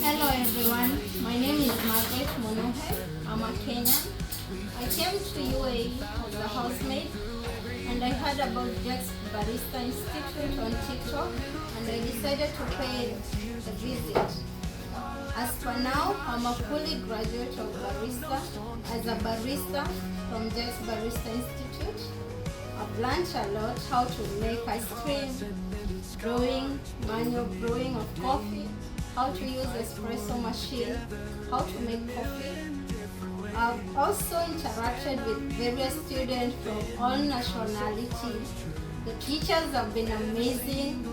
Hello everyone, my name is Magret Monuhr. I'm a Kenyan. I came to UAE as a housemaid and I heard about Jex Barista Institute on TikTok and I decided to pay a visit. As for now, I'm a fully graduate of barista as a barista from Jex Barista Institute. I've learned a lot how to make ice cream, brewing, manual brewing of coffee, how to use espresso machine, how to make coffee. I've also interacted with various students from all nationalities. The teachers have been amazing,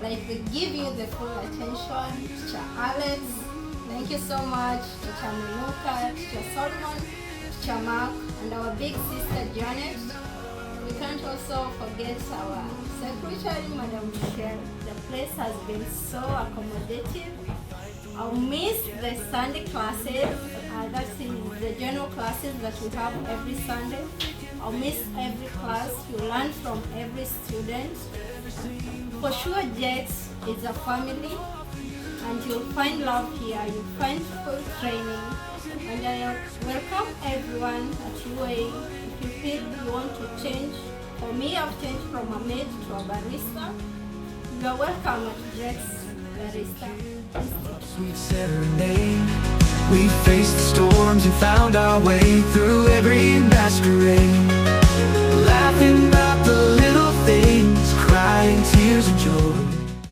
like they give you the full attention. Teacher Alex, thank you so much. Teacher Monuhe, Teacher Solomon, Teacher Mark, and our big sister Janet. We can't also forget our secretary, Madam Michelle. The place has been so accommodative. I'll miss the Sunday classes, that is the general classes that we have every Sunday. I'll miss every class. You learn from every student. For sure, Jex is a family, and you'll find love here. You'll find full training, and I welcome everyone at UAE. If you feel you want to change, for me, I've changed from a maid to a barista. You are welcome at Jex Barista Institute. Sweet serenade, we faced the storms and found our way through every masquerade, laughing about the little things, crying tears of joy.